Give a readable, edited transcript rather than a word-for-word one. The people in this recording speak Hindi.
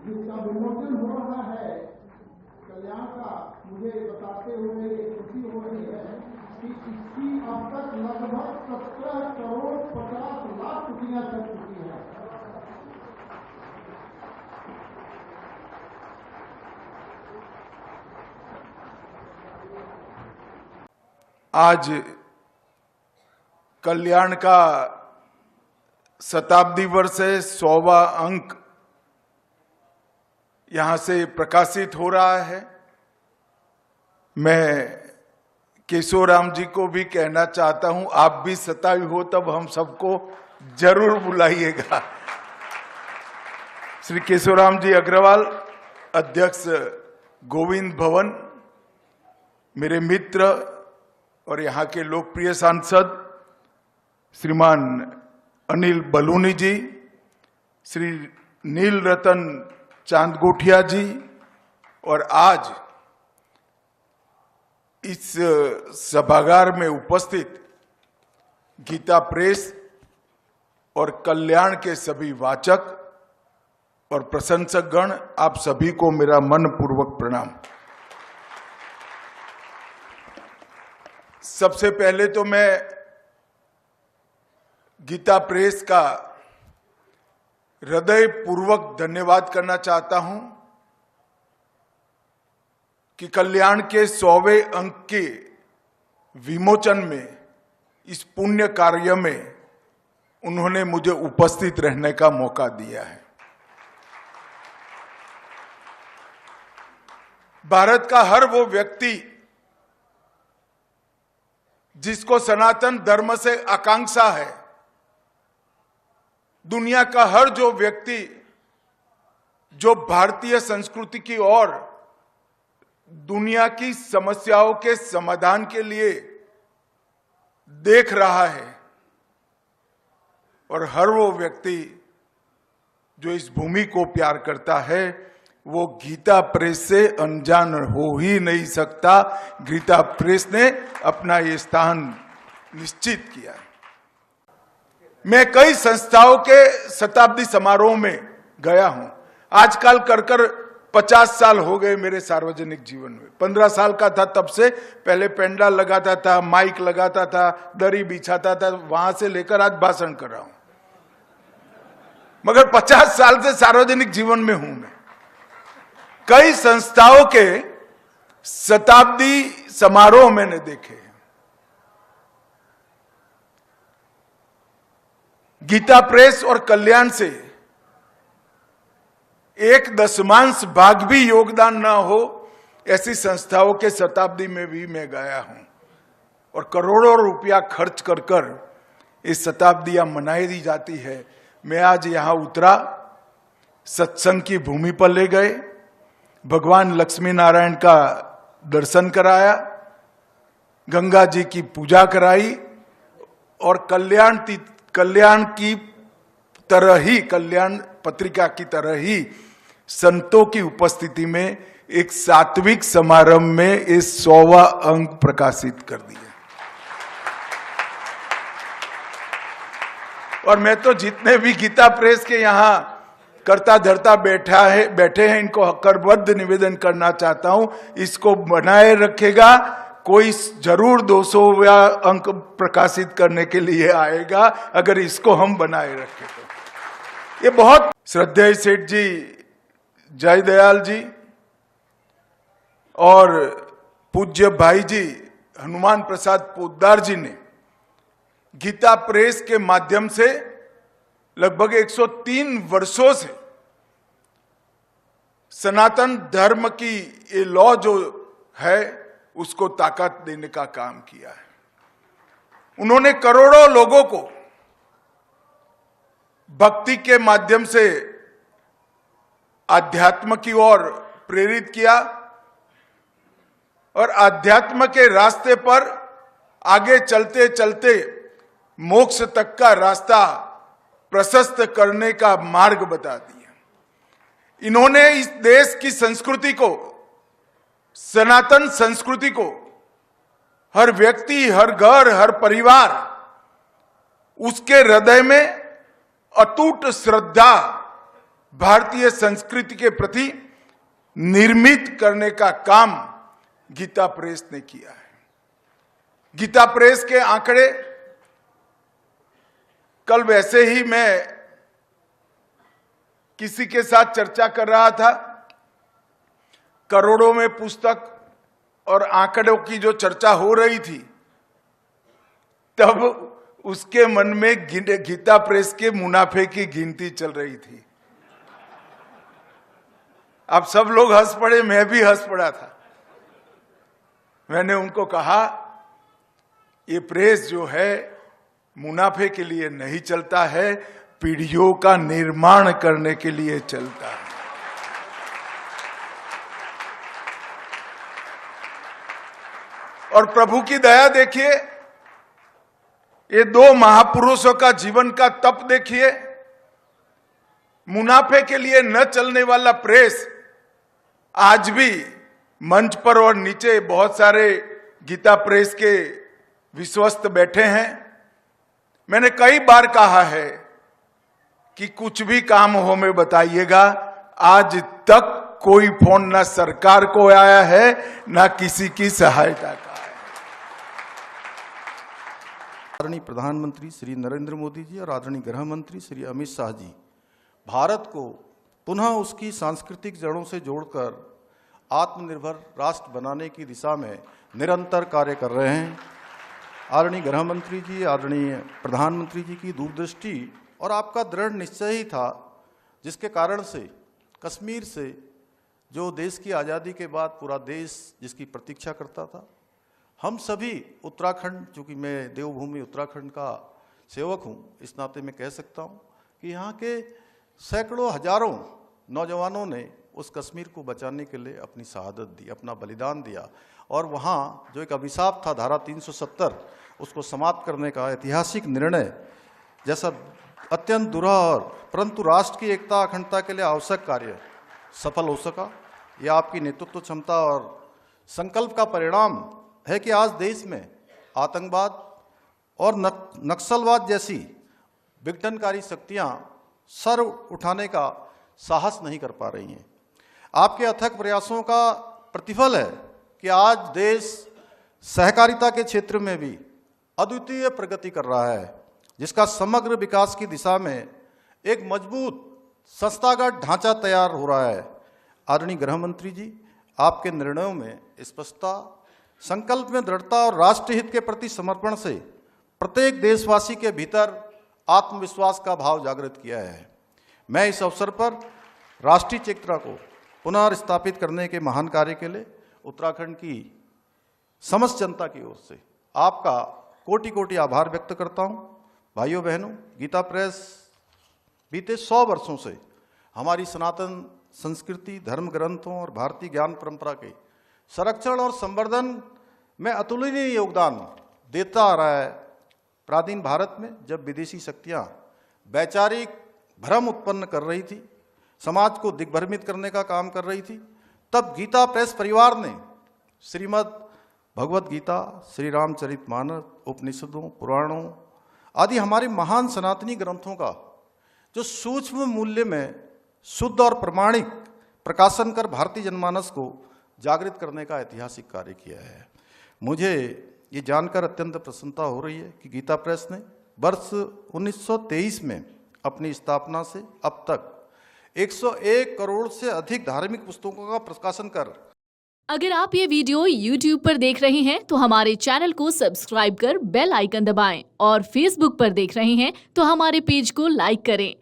जिसका विमोचन हो रहा है कल्याण का, मुझे बताते हुए खुशी हो रही है कि इसकी अब तक लगभग 17 करोड़ 50 लाख कुटियां चल चुकी हैं। आज कल्याण का शताब्दी वर्ष है, 100वां अंक यहां से प्रकाशित हो रहा है। मैं केशवराम जी को भी कहना चाहता हूं, आप भी 27 हो तब हम सबको जरूर बुलाइएगा। श्री केशवराम जी अग्रवाल, अध्यक्ष गोविंद भवन, मेरे मित्र और यहाँ के लोकप्रिय सांसद श्रीमान अनिल बलूनी जी, श्री नील रतन चांदगोठिया जी, और आज इस सभागार में उपस्थित गीता प्रेस और कल्याण के सभी वाचक और प्रशंसक गण, आप सभी को मेरा मनपूर्वक प्रणाम। सबसे पहले तो मैं गीता प्रेस का हृदयपूर्वक धन्यवाद करना चाहता हूं कि कल्याण के 100वें अंक के विमोचन में, इस पुण्य कार्य में उन्होंने मुझे उपस्थित रहने का मौका दिया है। भारत का हर वो व्यक्ति जिसको सनातन धर्म से आकांक्षा है, दुनिया का हर जो व्यक्ति जो भारतीय संस्कृति की ओर, दुनिया की समस्याओं के समाधान के लिए देख रहा है, और हर वो व्यक्ति जो इस भूमि को प्यार करता है, वो गीता प्रेस से अनजान हो ही नहीं सकता। गीता प्रेस ने अपना ये स्थान निश्चित किया। मैं कई संस्थाओं के शताब्दी समारोह में गया हूं। आजकल कर 50 साल हो गए मेरे सार्वजनिक जीवन में। 15 साल का था तब से, पहले पेंडाल लगाता था, माइक लगाता था, दरी बिछाता था, वहां से लेकर आज भाषण कर रहा हूं। मगर 50 साल से सार्वजनिक जीवन में हूं मैं। कई संस्थाओं के शताब्दी समारोह मैंने देखे हैं। गीता प्रेस और कल्याण से एक दशमांश भाग भी योगदान ना हो, ऐसी संस्थाओं के शताब्दी में भी मैं गया हूं, और करोड़ों रुपया खर्च कर ये शताब्दियां मनाई दी जाती है। मैं आज यहां उतरा, सत्संग की भूमि पर ले गए, भगवान लक्ष्मी नारायण का दर्शन कराया, गंगा जी की पूजा कराई, और कल्याण की तरह ही, कल्याण पत्रिका की तरह ही संतों की उपस्थिति में एक सात्विक समारंभ में इस 100वां अंक प्रकाशित कर दिया। और मैं तो जितने भी गीता प्रेस के यहां करता धरता बैठे हैं, इनको करबद्ध निवेदन करना चाहता हूं, इसको बनाए रखेगा। कोई जरूर 200वां अंक प्रकाशित करने के लिए आएगा अगर इसको हम बनाए रखें तो। ये बहुत श्रद्धेय सेठ जी जयदयाल जी और पूज्य भाई जी हनुमान प्रसाद पोद्दार जी ने गीता प्रेस के माध्यम से लगभग 103 वर्षों से सनातन धर्म की ये लॉ जो है उसको ताकत देने का काम किया है। उन्होंने करोड़ों लोगों को भक्ति के माध्यम से अध्यात्म की ओर प्रेरित किया, और अध्यात्म के रास्ते पर आगे चलते चलते मोक्ष तक का रास्ता प्रशस्त करने का मार्ग बता दिया। इन्होंने इस देश की संस्कृति को, सनातन संस्कृति को, हर व्यक्ति, हर घर, हर परिवार, उसके हृदय में अटूट श्रद्धा भारतीय संस्कृति के प्रति निर्मित करने का काम गीता प्रेस ने किया है। गीता प्रेस के आंकड़े, कल वैसे ही मैं किसी के साथ चर्चा कर रहा था, करोड़ों में पुस्तक और आंकड़ों की जो चर्चा हो रही थी, तब उसके मन में गीता प्रेस के मुनाफे की गिनती चल रही थी। अब सब लोग हंस पड़े, मैं भी हंस पड़ा था। मैंने उनको कहा, ये प्रेस जो है मुनाफे के लिए नहीं चलता है, पीढ़ियों का निर्माण करने के लिए चलता है। और प्रभु की दया देखिए, ये दो महापुरुषों का जीवन का तप देखिए। मुनाफे के लिए न चलने वाला प्रेस आज भी मंच पर और नीचे बहुत सारे गीता प्रेस के विश्वस्त बैठे हैं। मैंने कई बार कहा है कि कुछ भी काम हो में बताइएगा। आज तक कोई फोन ना सरकार को आया है, ना किसी की सहायता का है। आदरणीय प्रधानमंत्री श्री नरेंद्र मोदी जी और आदरणीय गृह मंत्री श्री अमित शाह जी भारत को पुनः उसकी सांस्कृतिक जड़ों से जोड़कर आत्मनिर्भर राष्ट्र बनाने की दिशा में निरंतर कार्य कर रहे हैं। आदरणीय गृह मंत्री जी, आदरणीय प्रधानमंत्री जी की दूरदृष्टि और आपका दृढ़ निश्चय ही था, जिसके कारण से कश्मीर से जो देश की आज़ादी के बाद पूरा देश जिसकी प्रतीक्षा करता था, हम सभी उत्तराखंड, चूँकि मैं देवभूमि उत्तराखंड का सेवक हूँ, इस नाते मैं कह सकता हूँ कि यहाँ के सैकड़ों हजारों नौजवानों ने उस कश्मीर को बचाने के लिए अपनी शहादत दी, अपना बलिदान दिया। और वहाँ जो एक अभिशाप था धारा 370, उसको समाप्त करने का ऐतिहासिक निर्णय जैसा अत्यंत दुरूह और परंतु राष्ट्र की एकता अखंडता के लिए आवश्यक कार्य सफल हो सका। यह आपकी नेतृत्व क्षमता और संकल्प का परिणाम है कि आज देश में आतंकवाद और नक्सलवाद जैसी विघटनकारी शक्तियां सर उठाने का साहस नहीं कर पा रही हैं। आपके अथक प्रयासों का प्रतिफल है कि आज देश सहकारिता के क्षेत्र में भी अद्वितीय प्रगति कर रहा है, जिसका समग्र विकास की दिशा में एक मजबूत संस्थागत ढांचा तैयार हो रहा है। आदरणीय गृह मंत्री जी, आपके निर्णयों में स्पष्टता, संकल्प में दृढ़ता और राष्ट्रहित के प्रति समर्पण से प्रत्येक देशवासी के भीतर आत्मविश्वास का भाव जागृत किया है। मैं इस अवसर पर राष्ट्रीय चेतना को पुनर्स्थापित करने के महान कार्य के लिए उत्तराखंड की समस्त जनता की ओर से आपका कोटि कोटि आभार व्यक्त करता हूं। भाइयों बहनों, गीता प्रेस बीते 100 वर्षों से हमारी सनातन संस्कृति, धर्म ग्रंथों और भारतीय ज्ञान परंपरा के संरक्षण और संवर्धन में अतुलनीय योगदान देता आ रहा है। प्राचीन भारत में जब विदेशी शक्तियां वैचारिक भ्रम उत्पन्न कर रही थी, समाज को दिग्भ्रमित करने का काम कर रही थी, तब गीता प्रेस परिवार ने श्रीमद् भगवत गीता, श्री रामचरितमानस, उपनिषदों, पुराणों आदि हमारे महान सनातनी ग्रंथों का जो सूक्ष्म मूल्य में शुद्ध और प्रमाणिक प्रकाशन कर भारतीय जनमानस को जागृत करने का ऐतिहासिक कार्य किया है। मुझे ये जानकर अत्यंत प्रसन्नता हो रही है कि गीता प्रेस ने वर्ष 1923 में अपनी स्थापना से अब तक 101 करोड़ से अधिक धार्मिक पुस्तकों का प्रकाशन कर। अगर आप ये वीडियो YouTube पर देख रहे हैं तो हमारे चैनल को सब्सक्राइब कर बेल आइकन दबाएं और Facebook पर देख रहे हैं तो हमारे पेज को लाइक करें।